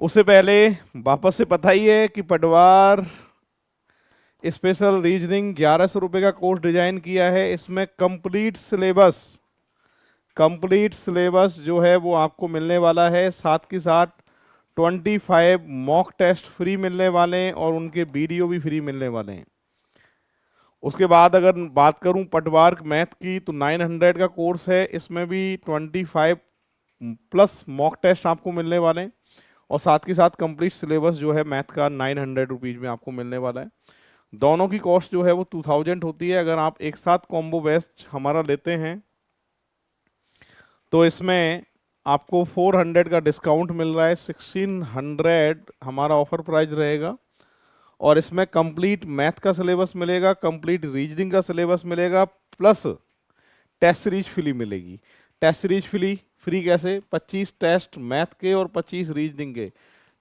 उससे पहले वापस से पता ही है कि पटवार स्पेशल रीजनिंग 1100 रुपये का कोर्स डिजाइन किया है। इसमें कंप्लीट सिलेबस जो है वो आपको मिलने वाला है, साथ के साथ 25 मॉक टेस्ट फ्री मिलने वाले हैं और उनके वीडियो भी फ्री मिलने वाले हैं। उसके बाद अगर बात करूं पटवार मैथ की तो 900 का कोर्स है, इसमें भी 25 प्लस मॉक टेस्ट आपको मिलने वाले हैं और साथ के साथ कंप्लीट सिलेबस जो है मैथ का 900 रुपीज़ में आपको मिलने वाला है। दोनों की कॉस्ट जो है वो 2000 होती है। अगर आप एक साथ कॉम्बो बेस्ट हमारा लेते हैं तो इसमें आपको 400 का डिस्काउंट मिल रहा है, 1600 हमारा ऑफर प्राइस रहेगा। और इसमें कंप्लीट मैथ का सिलेबस मिलेगा, कंप्लीट रीजनिंग का सिलेबस मिलेगा, प्लस टेस्ट सीरीज फ्री मिलेगी। टेस्ट सीरीज फ्री फ्री कैसे? 25 टेस्ट मैथ के और 25 रीजनिंग के।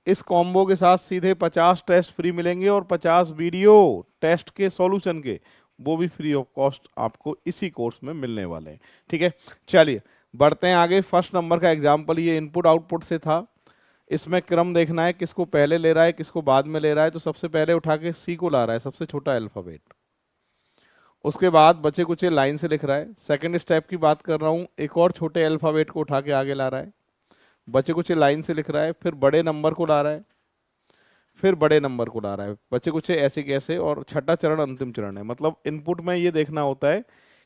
इस कॉम्बो के साथ सीधे 50 टेस्ट फ्री मिलेंगे और 50 वीडियो टेस्ट के सॉल्यूशन के वो भी फ्री ऑफ कॉस्ट आपको इसी कोर्स में मिलने वाले हैं। ठीक है, चलिए बढ़ते हैं आगे। फर्स्ट नंबर का एग्जाम्पल ये इनपुट आउटपुट से था। इसमें क्रम देखना है, किसको पहले ले रहा है किसको बाद में ले रहा है। तो सबसे पहले उठा के सी को ला रहा है, सबसे छोटा अल्फाबेट। उसके बाद बचे कुचे लाइन से लिख रहा है। सेकंड स्टेप की बात कर रहा हूँ, एक और छोटे अल्फाबेट को उठा के आगे ला रहा है, बचे कुचे लाइन से लिख रहा है, फिर बड़े नंबर को ला रहा है, फिर बड़े नंबर को ला रहा है, बचे कुचे ऐसे कैसे। और छठा चरण अंतिम चरण है। मतलब इनपुट में ये देखना होता है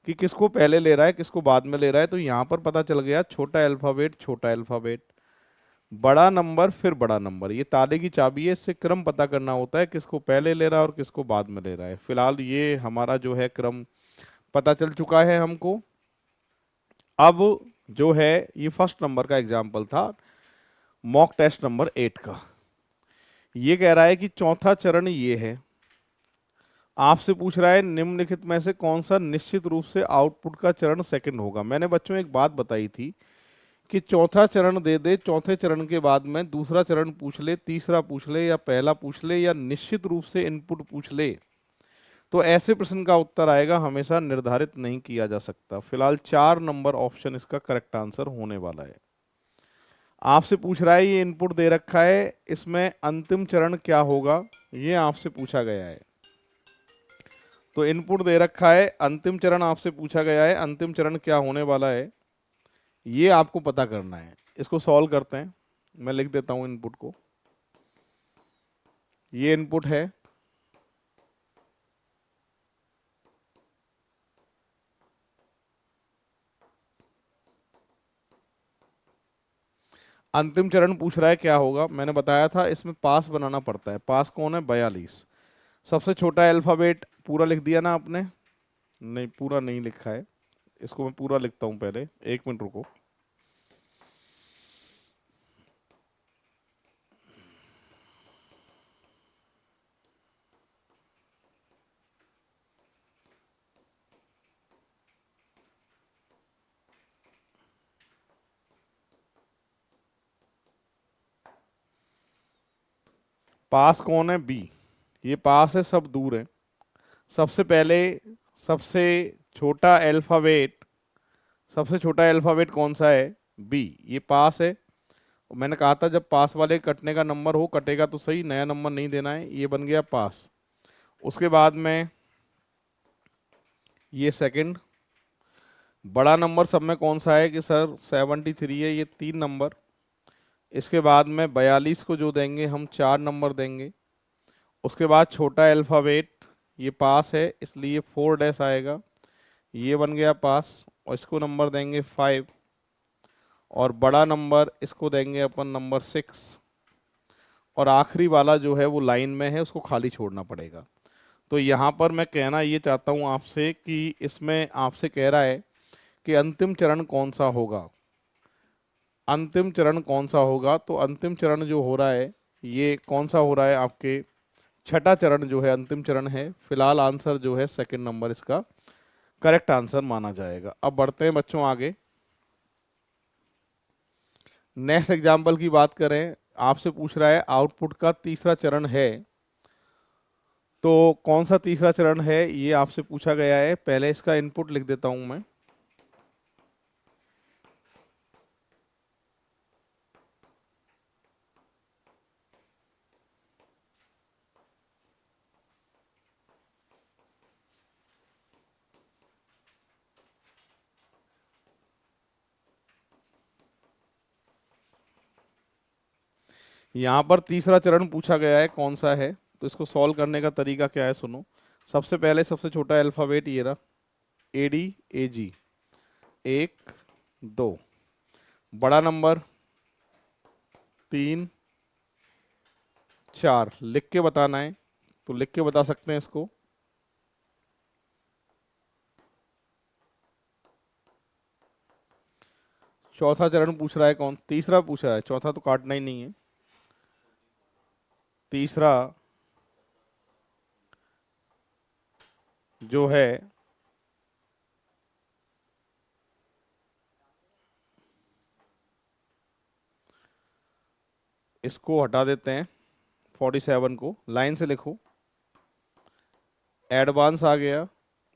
कि किसको पहले ले रहा है किसको बाद में ले रहा है। तो यहाँ पर पता चल गया, छोटा अल्फाबेट बड़ा नंबर फिर बड़ा नंबर, ये ताले की चाबी है। इससे क्रम पता करना होता है किसको पहले ले रहा है और किसको बाद में ले रहा है। फिलहाल ये हमारा जो है क्रम पता चल चुका है हमको। अब जो है ये फर्स्ट नंबर का एग्जाम्पल था, मॉक टेस्ट नंबर 8 का। ये कह रहा है कि चौथा चरण ये है, आपसे पूछ रहा है निम्नलिखित में से कौन सा निश्चित रूप से आउटपुट का चरण सेकंड होगा। मैंने बच्चों एक बात बताई थी कि चौथा चरण दे दे, चौथे चरण के बाद में दूसरा चरण पूछ ले, तीसरा पूछ ले, या पहला पूछ ले, या निश्चित रूप से इनपुट पूछ ले, तो ऐसे प्रश्न का उत्तर आएगा, हमेशा निर्धारित नहीं किया जा सकता। फिलहाल 4 नंबर ऑप्शन इसका करेक्ट आंसर होने वाला है। आपसे पूछ रहा है ये इनपुट दे रखा है, इसमें अंतिम चरण क्या होगा, ये आपसे पूछा गया है। तो इनपुट दे रखा है, अंतिम चरण आपसे पूछा गया है, अंतिम चरण क्या होने वाला है ये आपको पता करना है। इसको सॉल्व करते हैं, मैं लिख देता हूं इनपुट को। ये इनपुट है, अंतिम चरण पूछ रहा है क्या होगा। मैंने बताया था इसमें पास बनाना पड़ता है। पास कौन है? 42। सबसे छोटा अल्फाबेट पूरा लिख दिया ना आपने? नहीं, पूरा नहीं लिखा है, इसको मैं पूरा लिखता हूं पहले, 1 मिनट रुको। पास कौन है? बी। ये पास है, सब दूर है। सबसे पहले सबसे छोटा अल्फाबेट, सबसे छोटा अल्फाबेट कौन सा है? बी। ये पास है। और मैंने कहा था जब पास वाले कटने का नंबर हो, कटेगा तो सही, नया नंबर नहीं देना है। ये बन गया पास। उसके बाद में ये सेकंड। बड़ा नंबर सब में कौन सा है कि सर 73 है, ये 3 नंबर। इसके बाद में 42 को जो देंगे हम 4 नंबर देंगे। उसके बाद छोटा अल्फाबेट, ये पास है इसलिए 4 डैश आएगा, ये बन गया पास। और इसको नंबर देंगे 5। और बड़ा नंबर इसको देंगे अपन नंबर 6। और आखिरी वाला जो है वो लाइन में है, उसको खाली छोड़ना पड़ेगा। तो यहाँ पर मैं कहना ये चाहता हूँ आपसे कि इसमें आपसे कह रहा है कि अंतिम चरण कौन सा होगा। अंतिम चरण कौन सा होगा? तो अंतिम चरण जो हो रहा है ये कौन सा हो रहा है आपके? छठा चरण जो है अंतिम चरण है। फिलहाल आंसर जो है सेकंड नंबर इसका करेक्ट आंसर माना जाएगा। अब बढ़ते हैं बच्चों आगे। नेक्स्ट एग्जाम्पल की बात करें, आपसे पूछ रहा है आउटपुट का तीसरा चरण है, तो कौन सा तीसरा चरण है ये आपसे पूछा गया है। पहले इसका इनपुट लिख देता हूं मैं। यहाँ पर तीसरा चरण पूछा गया है, कौन सा है? तो इसको सॉल्व करने का तरीका क्या है, सुनो। सबसे पहले सबसे छोटा अल्फ़ाबेट ये रहा, ए डी ए जी, 1 2। बड़ा नंबर 3 4, लिख के बताना है तो लिख के बता सकते हैं इसको। चौथा चरण पूछ रहा है कौन? तीसरा पूछा है, चौथा तो काटना ही नहीं है। तीसरा जो है इसको हटा देते हैं, 47 को लाइन से लिखो। एडवांस आ गया,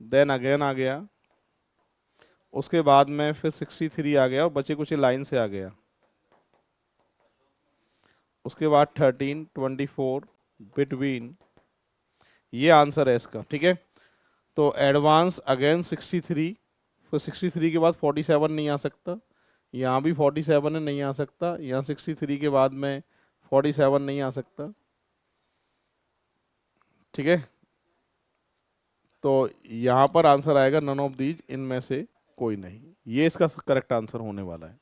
देन अगेन आ गया, उसके बाद में फिर 63 आ गया और बचे कुछ लाइन से आ गया। उसके बाद 13 24 बिटवीन, ये आंसर है इसका, ठीक है। तो एडवांस अगेन 63, फिर 63 के बाद 47 नहीं आ सकता, यहाँ भी 47 है नहीं आ सकता, यहाँ 63 के बाद में 47 नहीं आ सकता, ठीक है। तो यहाँ पर आंसर आएगा नन ऑफ दीज, इनमें से कोई नहीं। ये इसका करेक्ट आंसर होने वाला है।